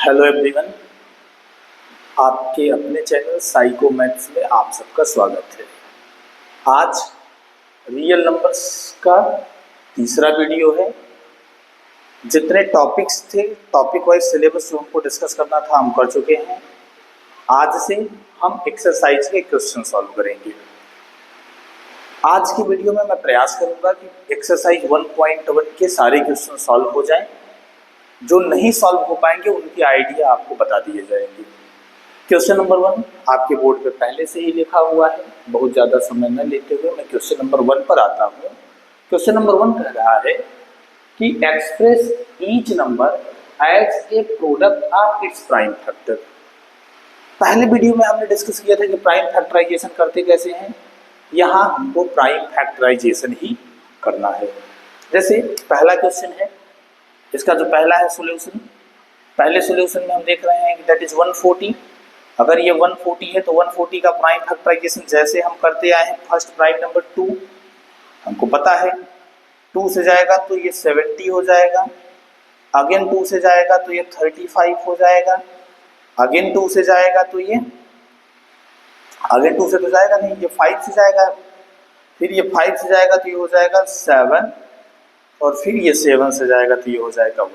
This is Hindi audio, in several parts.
हेलो एवरीवन, आपके अपने चैनल साइको मैथ्स में आप सबका स्वागत है। आज रियल नंबर्स का तीसरा वीडियो है। जितने टॉपिक्स थे, टॉपिक वाइज सिलेबस जो हमको डिस्कस करना था हम कर चुके हैं। आज से हम एक्सरसाइज के क्वेश्चन सॉल्व करेंगे। आज की वीडियो में मैं प्रयास करूंगा कि एक्सरसाइज 1.1 के सारे क्वेश्चन सॉल्व हो जाएं। जो नहीं सॉल्व हो पाएंगे उनकी आइडिया आपको बता दिए जाएंगे। क्वेश्चन नंबर 1 आपके बोर्ड पे पहले से ही लिखा हुआ है। बहुत ज़्यादा समय न लेते हुए मैं क्वेश्चन नंबर 1 पर आता हूँ। क्वेश्चन नंबर 1 कह रहा है कि express each number as a product of its prime factor. पहले वीडियो में हमने डिस्कस किया था कि प्राइम फैक्टराइजेशन करते कैसे हैं। यहाँ हमको प्राइम फैक्टराइजेशन ही करना है। जैसे पहला क्वेश्चन है, इसका जो पहला है सॉल्यूशन, पहले सॉल्यूशन में हम देख रहे हैं कि दैट इज 140। अगर ये 140 है तो 140 का प्राइम फैक्टराइजेशन जैसे हम करते आए हैं, फर्स्ट प्राइम नंबर 2 हमको पता है, 2 से जाएगा तो ये 70 हो जाएगा, अगेन 2 से जाएगा तो ये 35 हो जाएगा, अगेन 2 से जाएगा तो ये अगेन 2 से तो जाएगा नहीं, ये 5 से जाएगा, फिर ये 5 से जाएगा तो ये हो जाएगा 7, और फिर ये 7 से जाएगा तो ये हो जाएगा 1।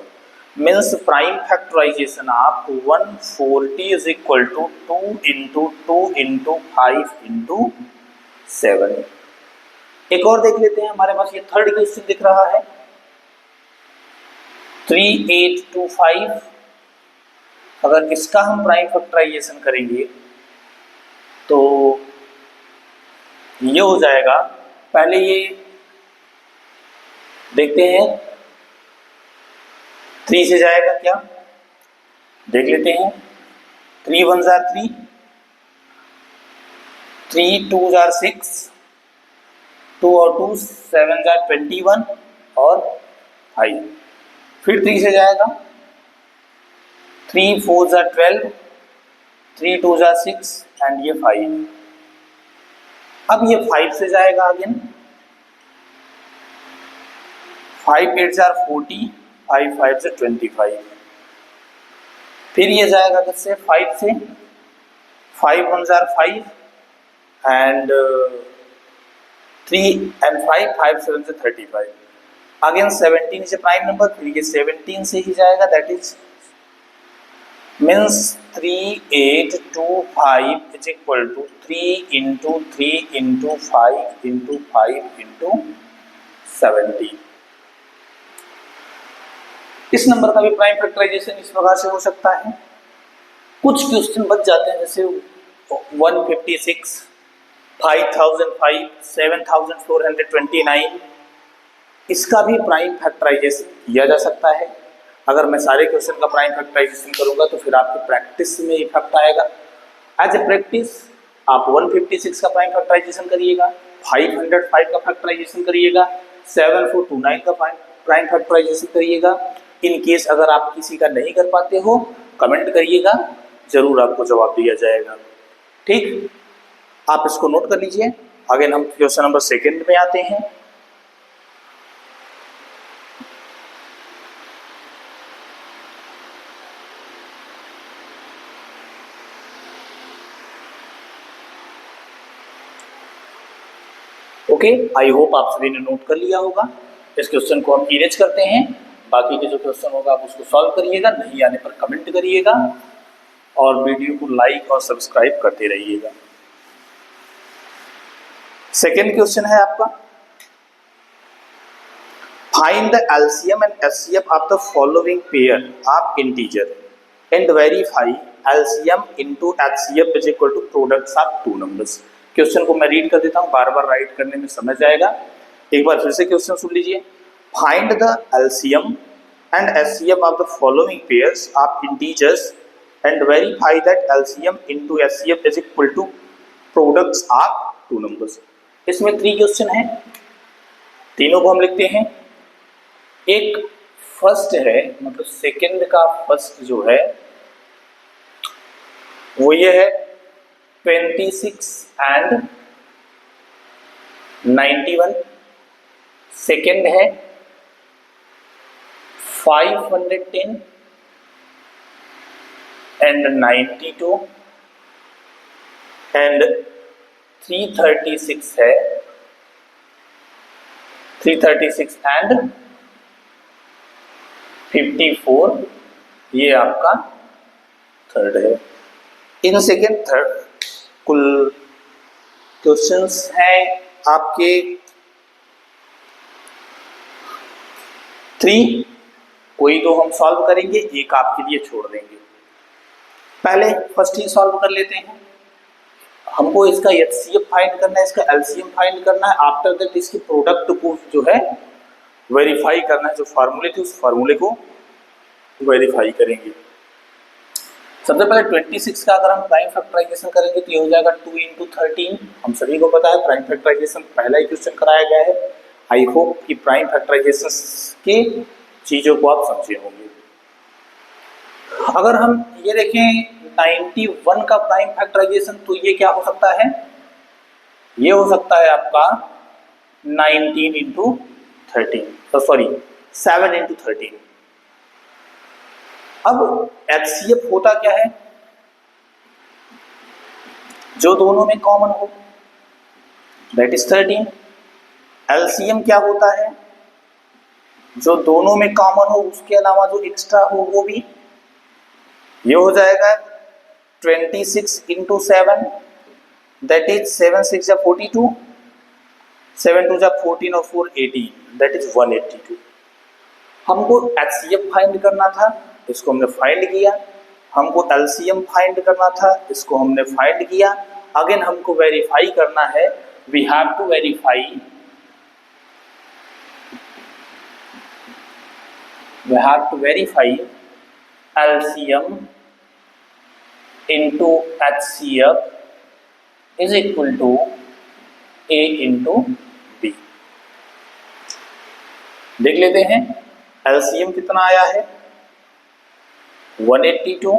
मीन्स प्राइम फैक्टराइजेशन आप 140 is equal to 2 into 2 into 5 into 7। एक और देख लेते हैं, हमारे पास ये थर्ड क्वेश्चन दिख रहा है 3825। अगर इसका हम प्राइम फैक्टराइजेशन करेंगे तो ये हो जाएगा, पहले ये देखते हैं 3 से जाएगा क्या, देख लेते हैं। 3 1 जार 3, 3 2 जार 6, 2 और 2 7 जार 21 और 5। फिर 3 से जाएगा, 3 4 जार 12, 3 2 जार 6 एंड ये 5। अब ये 5 से जाएगा अगेन, 5 8 जार 40, 5 5 से 25। फिर ये जाएगा किससे, 5 से, 5 1 जार 5 एंड 3 एंड 5 5 7 से 35। अगेन 17 से प्राइम नंबर, फिर ये 17 से ही जाएगा, that is means 3 8 2 5 is equal to 3 into 3 into 5 into 5 into 70। इस नंबर का भी प्राइम फैक्टराइजेशन इस प्रकार से हो सकता है। कुछ क्वेश्चन बच जाते हैं, जैसे 156, 5005, 7429। इसका भी प्राइम फैक्टराइजेशन किया जा सकता है। अगर मैं सारे क्वेश्चन का प्राइम फैक्टराइजेशन करूंगा तो फिर आपकी प्रैक्टिस में इफेक्ट आएगा। एज ए प्रैक्टिस आप 156 का प्राइम फैक्टराइजेशन करिएगा, 505 का फैक्टराइजेशन करिएगा, 7429 का प्राइम फैक्टराइजेशन करिएगा। इन केस अगर आप किसी का नहीं कर पाते हो, कमेंट करिएगा, जरूर आपको जवाब दिया जाएगा। ठीक, आप इसको नोट कर लीजिए। आगे हम क्वेश्चन नंबर 2 में आते हैं। ओके, आई होप आप सभी ने नोट कर लिया होगा। इस क्वेश्चन को हम इरेज करते हैं। बाकी के जो क्वेश्चन होगा आप उसको सॉल्व करिएगा, नहीं आने पर कमेंट करिएगा और वीडियो को लाइक और सब्सक्राइब करते रहिएगा। सेकेंड क्वेश्चन है आपका, find the LCM and HCF of the following pair of integer and verify LCM into HCF is equal to products of two numbers. Question को मैं रीड कर देता हूं, बार बार राइट करने में समझ जाएगा। एक बार फिर से क्वेश्चन सुन लीजिए। Find the LCM and HCF of the following pairs of integers and verify that LCM into HCF is equal to products of two numbers. इसमें 3 क्वेश्चन हैं, तीनों को हम लिखते हैं। एक फर्स्ट है, मतलब सेकंड का फर्स्ट जो है वो ये है 26 एंड 91। सेकंड है 510 and 92 and 336 है, 336 and 54, ये आपका थर्ड है। इन सेकेंड थर्ड कुल क्वेश्चंस हैं आपके 3, कोई दो हम सॉल्व करेंगे, एक आपके लिए छोड़ देंगे। पहले फर्स्ट ही सॉल्व कर लेते हैं। हमको इसका एचसीएफ फाइंड करना है, इसका एलसीएम फाइंड करना है, आफ्टर दैट इसकी प्रोडक्ट को जो है वेरीफाई करना है। जो फार्मूले थे उस फार्मूले को वेरीफाई करेंगे। सबसे पहले 26 का अगर हम प्राइम फैक्टराइजेशन करेंगे तो ये हो जाएगा 2 × 13। हम सभी को पता है प्राइम फैक्टराइजेशन पहला ही क्वेश्चन कराया गया है। आई होप कि प्राइम फैक्टराइजेशन के चीज़ों को आप समझे होंगे। अगर हम ये देखें 91 का प्राइम फैक्टराइजेशन, तो ये क्या हो सकता है, ये हो सकता है आपका 19 × 13, सॉरी 7 × 13। अब एचसीएफ होता क्या है, जो दोनों में कॉमन हो, दैट इज 13। एलसीएम क्या होता है, जो दोनों में कॉमन हो उसके अलावा जो एक्स्ट्रा हो वो भी। ये हो जाएगा 26 × 7, दैट इज 7 × 6 = 42, 7 × 2 = 14 और 4 18, दैट इज 182। हमको एचसीएफ फाइंड करना था, इसको हमने फाइंड किया। हमको एलसीएम फाइंड करना था, इसको हमने फाइंड किया। अगेन हमको वेरीफाई करना है, we have to verify, we have to verify LCM into HCF is equal to A into B। देख लेते हैं LCM कितना आया है 182,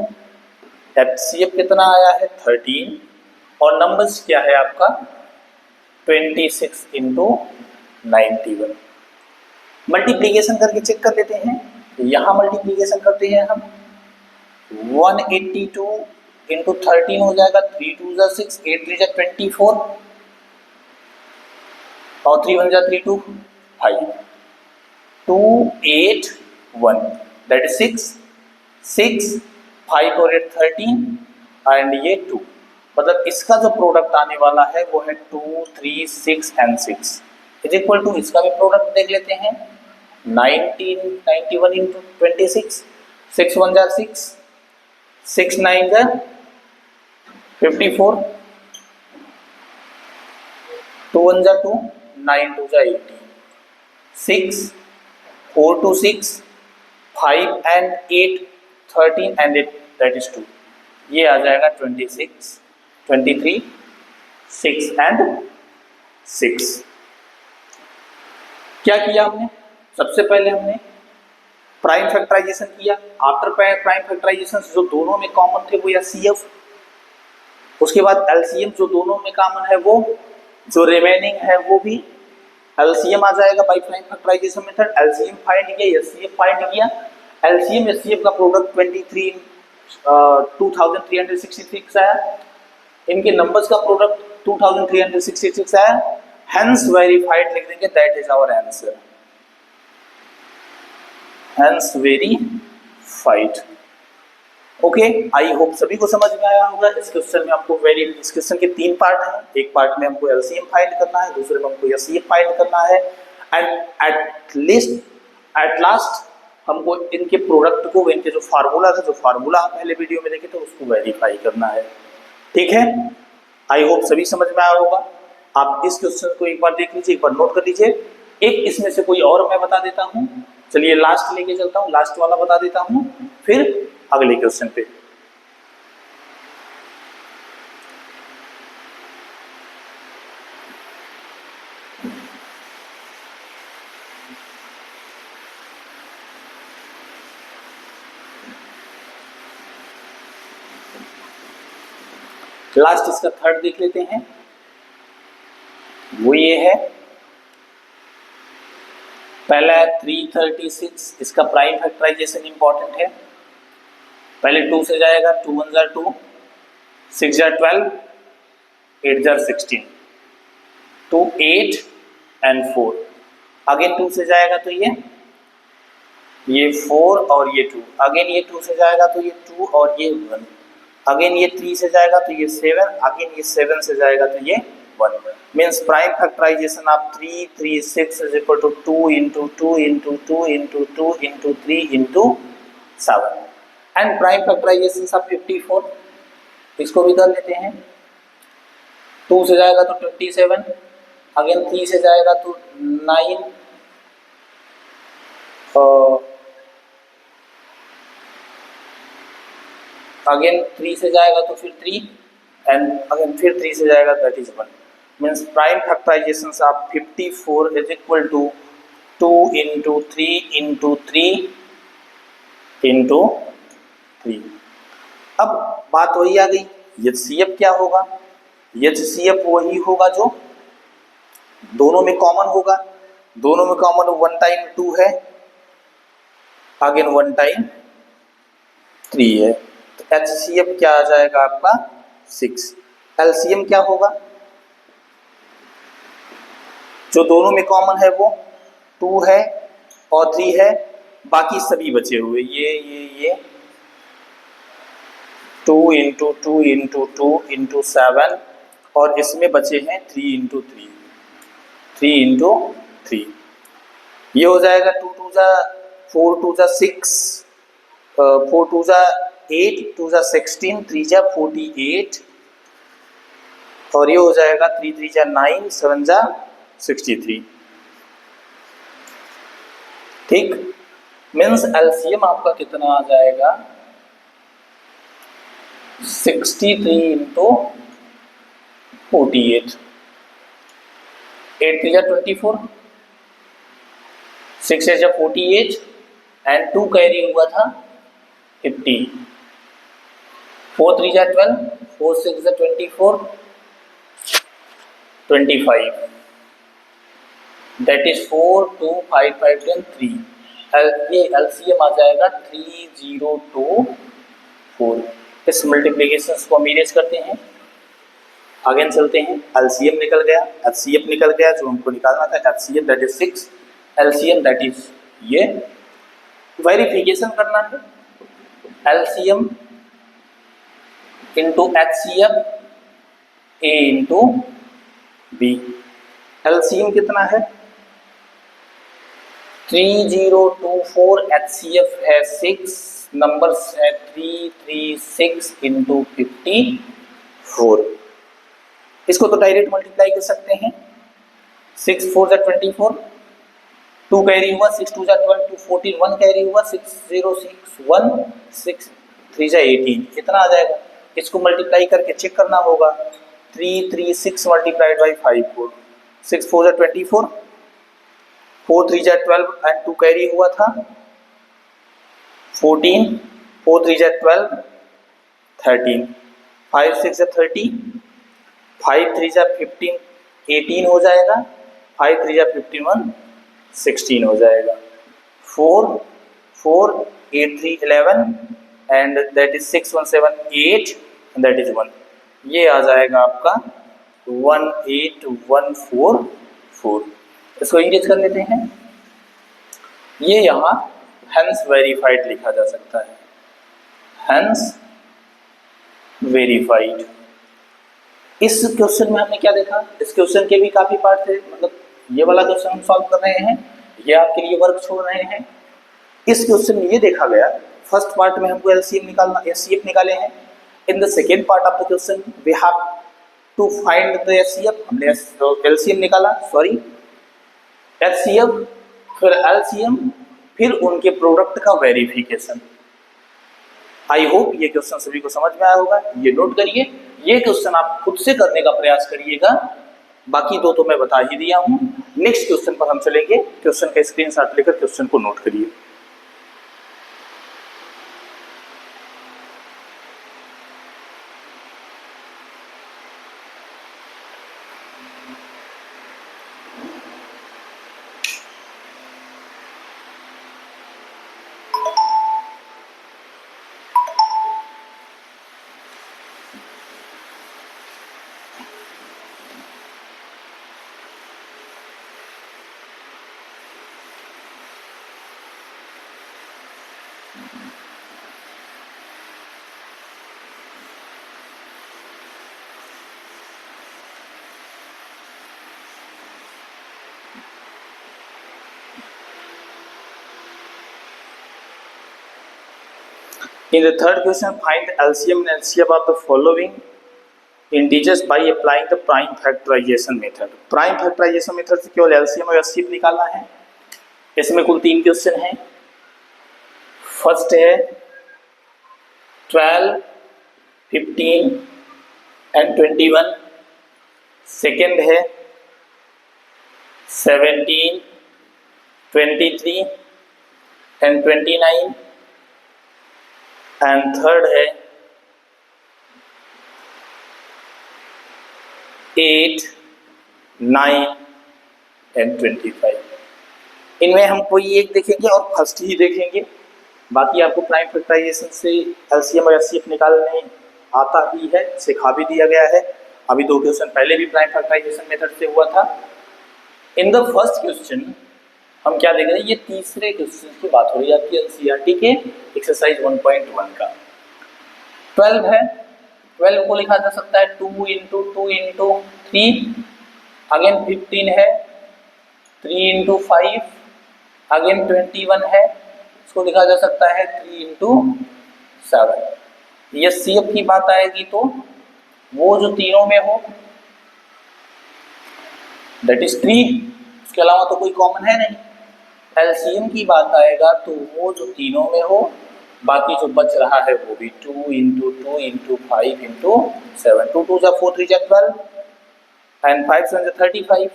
HCF कितना आया है 13 और नंबर्स क्या है आपका 26 × 91। मल्टीप्लीकेशन करके चेक कर लेते हैं। यहाँ मल्टीप्लीकेशन करते हैं हम, 182 × 13 हो जाएगा, 3 × 2 = 6, 8 × 3 = 24 और 3 × 1 = 3 2 5, 281, दैट इज 6 6 5 और 8 13 एंड ये 2, मतलब इसका जो प्रोडक्ट आने वाला है वो है 2 3 6 and 6 इज इक्वल टू, इसका भी प्रोडक्ट देख लेते हैं 91 × 26, 6 × 1 = 6, 6 × 9 = 54, 2 × 1 = 2, 9 × 2 = 18, 6 4 2 6, 5 and 8 13 and 8 that is 2, ये आ जाएगा 26 23 6 and 6। क्या किया हमने, सबसे पहले हमने प्राइम फैक्टराइजेशन किया। आफ्टर प्राइम फैक्टराइजेशन जो दोनों में कॉमन थे वो एचसीएफ, उसके बाद एलसीएम जो दोनों में कॉमन है वो, जो रिमेनिंग है वो भी एलसीएम आ जाएगा by prime factorization method. LCM find किया, एचसीएफ फाइंड किया, एलसीएम एचसीएफ का प्रोडक्ट 2366 आया, इनके नंबर्स का प्रोडक्ट 2366 आया, हेंस वेरीफाइड लिख देंगे, that is our answer, hence verified. Okay, I hope सभी को समझ में आया होगा। इस क्वेश्चन में आपको इस क्वेश्चन के 3 पार्ट हैं। एक पार्ट में हमको एलसीएम फाइंड करना है, दूसरे में हमको एचसीएफ फाइंड करना है एंड एट लास्ट हमको इनके प्रोडक्ट को, इनके जो फार्मूला था, जो फार्मूला आप पहले वीडियो में देखे थे, उसको वेरीफाई करना है। ठीक है, आई होप सभी समझ में आया होगा। आप इस क्वेश्चन को एक बार देख लीजिए, एक बार नोट कर लीजिए। एक इसमें से कोई और मैं बता देता हूँ, चलिए लास्ट लेके चलता हूँ, लास्ट वाला बता देता हूँ, फिर अगले क्वेश्चन पे। लास्ट इसका थर्ड देख लेते हैं, वो ये है, पहला है 336, इसका प्राइम फैक्टराइजेशन इंपॉर्टेंट है। पहले 2 से जाएगा, 2 1 jar 2, 6 jar 12, 8 jar 16, 2 8 and 4। Again 2 से जाएगा तो ये 4 और ये 2, अगेन ये 2 से जाएगा तो ये 2 और ये 1, अगेन ये 3 से जाएगा तो ये 7, अगेन ये 7 से जाएगा तो ये 1। Means prime factorization of 3 3 6 is equal to 2 into 2 into 2 into 2 into 3 into 7। And prime factorization of 54, इसको भी कर लेते हैं। 2 से जाएगा तो 27, अगेन 3 से जाएगा तो 9, अगेन 3 से जाएगा तो फिर 3 एंड अगेन फिर 3 से जाएगा, that is 1। Means prime factorization of 54 is equal to 2 into 3 into 3 into 3। अब बात वही आ गई, एचसीएफ क्या होगा? एचसीएफ वही होगा जो दोनों में कॉमन होगा। दोनों में कॉमन 1 टाइम 2 है, अगेन 1 टाइम 3 है, तो एचसीएफ क्या आ जाएगा आपका 6। एलसीएम क्या होगा? जो दोनों में कॉमन है वो 2 है और 3 है, बाकी सभी बचे हुए ये 2 इंटू 2 इंटू 2 इंटू 7 और इसमें बचे हैं 3 इंटू 3, 3 इंटू 3। ये हो जाएगा 2 2 जा 4 2 जा 6, 4 2 जा 8, 2 जा 16, 3 जा 48 और ये हो जाएगा 3 3 जा 9, 7 जा 63। ठीक, मीन्स एलसीएम आपका कितना आ जाएगा 63 इंटू 48, 8 3 जा 24, 6 8 जा 48 एंड 2 कैरी हुआ था 50, 4 3 जा 12, 4 6 जा 24, 25, दैट इज 4 2 5 5 10 3। ये एलसीएम आ जाएगा 3024। इस मल्टीप्लिकेशन को हम इरेज करते हैं, अगेन चलते हैं। एलसीएम निकल गया, एचसीएफ निकल गया, जो हमको निकालना था HCF that is 6, LCM that is ये। वेरिफिकेशन करना है, एलसीएम इंटू एचसीएफ ए इंटू बी। एलसीएम कितना है 3024, एचसीएफ है 6, नंबर्स है 336 इंटू 54। इसको तो डायरेक्ट मल्टीप्लाई कर सकते हैं, 6 4 जा 24, 2 कैरी हुआ, 6 2 जा 12, 2 14, 1 कैरी हुआ, 6 0 6 1, 6 3 जा 18, इतना आ जाएगा। इसको मल्टीप्लाई करके चेक करना होगा, 336 मल्टीप्लाइड बाई 5 4, 6 4 जा 24, 4 3 जा 12 एंड 2 कैरी हुआ था 14, 4 3 जा 12 13, 5 6 जा 30, 5 3 जा 15 18 हो जाएगा, 5 3 जा 51 16 हो जाएगा, 4 4 8 3 11 and that is 6 1 7 8 that is 1। ये आ जाएगा आपका 18144। इसको इंग्लिश कर लेते हैं। ये यहाँ हेंस वेरीफाइड लिखा जा सकता है, हेंस वेरीफाइड। इस क्वेश्चन में हमने क्या देखा, इस क्वेश्चन के भी काफी पार्ट थे, मतलब ये वाला क्वेश्चन हम सॉल्व कर रहे हैं, ये आपके लिए वर्क छोड़ रहे हैं। इस क्वेश्चन में ये देखा गया, फर्स्ट पार्ट में हमको एलसीएम निकालना, एचसीएफ निकाले हैं। In the second part of the question we have to find the HCF, हमने एलसीएम निकाला, सॉरी एचसीएफ, फिर एलसीएम, फिर उनके प्रोडक्ट का वेरिफिकेशन। आई होप ये क्वेश्चन सभी को समझ में आया होगा। ये नोट करिए, ये क्वेश्चन आप खुद से करने का प्रयास करिएगा, बाकी दो तो मैं बता ही दिया हूं। नेक्स्ट क्वेश्चन पर हम चलेंगे, क्वेश्चन का स्क्रीनशॉट लेकर क्वेश्चन को नोट करिए। In the third question, find the LCM and LCM of the following integers by applying the prime factorization method. Prime factorization method से केवल LCM और HCF निकालना है। इसमें कुल 3 क्वेश्चन हैं। फर्स्ट है 12, 15 एंड 21। सेकेंड है 17, 23 एंड 29 एंड थर्ड है 8, 9 एंड 25। इनमें हम कोई एक देखेंगे और फर्स्ट ही देखेंगे, बाकी आपको प्राइम फैक्टराइजेशन से एलसीएम और एचसीएफ निकालने आता ही है, सिखा भी दिया गया है। अभी 2 क्वेश्चन पहले भी प्राइम फैक्टराइजेशन मेथड से हुआ था। इन द फर्स्ट क्वेश्चन हम क्या देख रहे हैं, ये तीसरे क्वेश्चन की बात हो रही है आपकी एनसीईआरटी के एक्सरसाइज 1.1 का। 12 है, 12 को लिखा जा सकता है 2 इंटू 2 इंटू 3। अगेन 15 है 3 इंटू 5। अगेन 21 है, इसको लिखा जा सकता है 3 इंटू 7। ये सीएफ की बात आएगी तो वो जो तीनों में हो दैट इज 3, उसके अलावा तो कोई कॉमन है नहीं। एलसीएम की बात आएगा तो वो जो तीनों में हो, बाकी जो बच रहा है वो भी 2 इंटू 2 इंटू 5 इंटू 7। 2 2 4 3 12 एंड 5 7 35।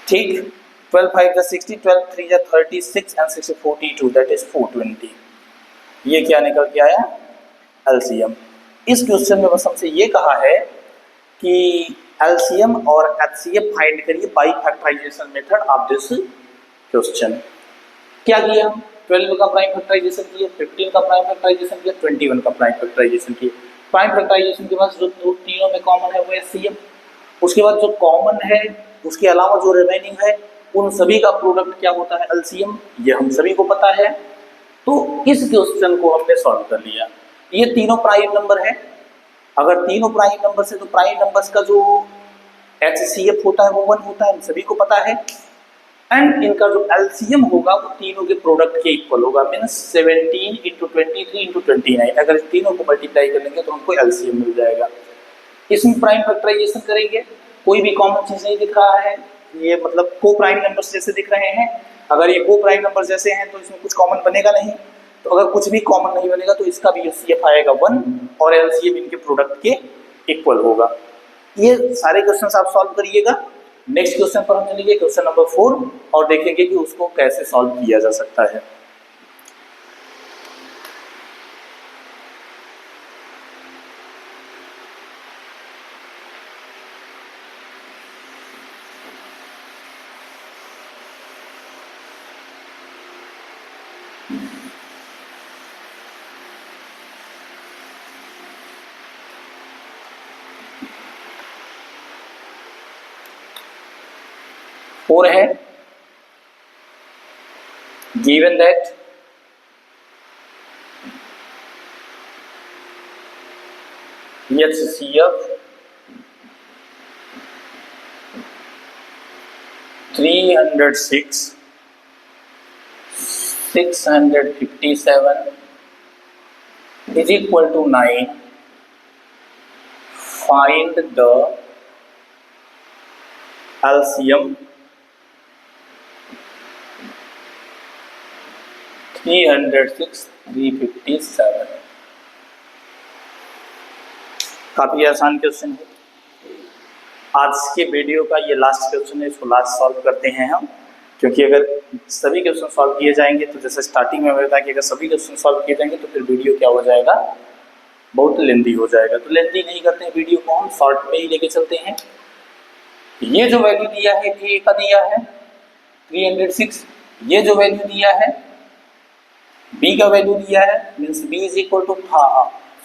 ठीक, 12 5 60, 12 3 36 एंड 6 42, दैट इज 420। ये क्या निकल के आया, एलसीएम। इस क्वेश्चन में बस हमसे ये कहा है कि एलसीएम और एचसीएफ फाइंड करिए by factorization method of this question. क्या किया, 12 का प्राइम फैक्टराइजेशन किया, 15 का प्राइम फैक्टराइजेशन किया, 21 का प्राइम फैक्टराइजेशन किया। प्राइम फैक्टराइजेशन के बाद जो तीनों में कॉमन है वो एचसीएफ, उसके बाद जो कॉमन है उसके अलावा जो रिमेनिंग है उन सभी का प्रोडक्ट क्या होता है, एलसीएम। ये हम सभी को पता है। तो इस क्वेश्चन को हमने सॉल्व कर लिया। ये तीनों प्राइम नंबर है। अगर तीनों प्राइम नंबर से तो प्राइम नंबर्स का जो एचसीएफ होता है वो 1 होता है, हम सभी को पता है। एंड इनका जो एलसीएम होगा वो तीनों के प्रोडक्ट के इक्वल होगा, मीन्स 17 इंटू 23 इंटू 29। अगर इस तीनों को मल्टीप्लाई कर लेंगे तो हमको एलसीएम मिल जाएगा। इसमें प्राइम फैक्टराइजेशन करेंगे, कोई भी कॉमन चीज नहीं दिख रहा है, ये मतलब को प्राइम नंबर्स जैसे दिख रहे हैं। अगर ये को प्राइम नंबर जैसे हैं तो इसमें कुछ कॉमन बनेगा नहीं, तो अगर कुछ भी कॉमन नहीं बनेगा तो इसका भी एचसीएफ आएगा 1 और एलसीएम इनके प्रोडक्ट के इक्वल होगा। ये सारे क्वेश्चन आप सॉल्व करिएगा। नेक्स्ट क्वेश्चन पर हम चलेंगे, क्वेश्चन नंबर 4, और देखेंगे कि उसको कैसे सॉल्व किया जा सकता है। और है given that HCF 306 657 is equal to 9, find the LCM 306 357। काफी आसान क्वेश्चन है। आज के वीडियो का ये लास्ट क्वेश्चन है, इसको लास्ट सॉल्व करते हैं हम, क्योंकि अगर सभी क्वेश्चन सॉल्व किए जाएंगे तो जैसे स्टार्टिंग में बताया कि अगर सभी क्वेश्चन सॉल्व किए जाएंगे तो फिर वीडियो क्या हो जाएगा, बहुत लेंदी हो जाएगा। तो लेंदी नहीं करते हैं वीडियो को, हम शॉर्ट में ही लेके चलते हैं। ये जो वैल्यू दिया है ए का दिया है 306, ये जो वैल्यू दिया है बी का वैल्यू दिया है, means B is equal to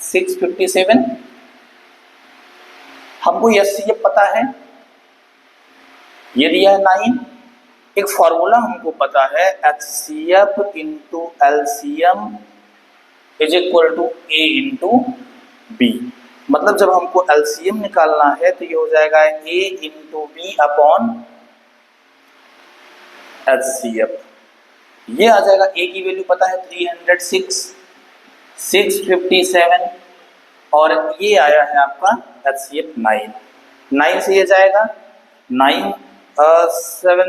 657। हमको एचसीएफ पता है, ये दिया है 9, एक फॉर्मूला हमको पता है HCF into LCM is equal to A into B। मतलब जब हमको LCM निकालना है तो ये हो जाएगा A into B upon HCF। ये आ जाएगा, A की वैल्यू पता है 306, 657 और ये आया है आपका HCF 9। 9 से ये जाएगा 9 7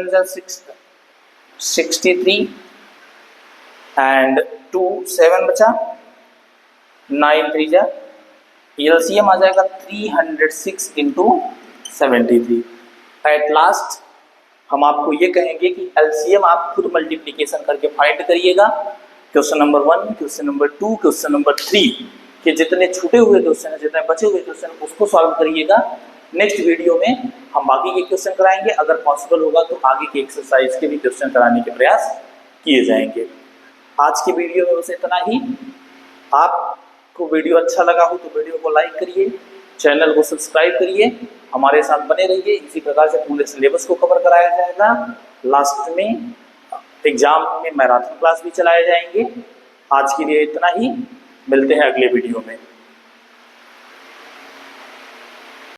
63 एंड 2 7 बचा, 9 3 जा, एलसीएम आ जाएगा 306 इंटू 73। एट लास्ट हम आपको ये कहेंगे कि एलसीएम आप खुद मल्टीप्लिकेशन करके फाइंड करिएगा। Question number 1, question number 2, question number 3 के जितने छूटे हुए क्वेश्चन है, जितने बचे हुए क्वेश्चन उसको सॉल्व करिएगा। नेक्स्ट वीडियो में हम बाकी के क्वेश्चन कराएंगे, अगर पॉसिबल होगा तो आगे के एक्सरसाइज के भी क्वेश्चन कराने के प्रयास किए जाएंगे। आज की वीडियो में बस इतना ही। आपको वीडियो अच्छा लगा हो तो वीडियो को लाइक करिए, चैनल को सब्सक्राइब करिए, हमारे साथ बने रहिए। इसी प्रकार से पूरे सिलेबस को कवर कराया जाएगा। लास्ट में एग्जाम में मैराथन क्लास भी चलाए जाएंगे। आज के लिए इतना ही, मिलते हैं अगले वीडियो में।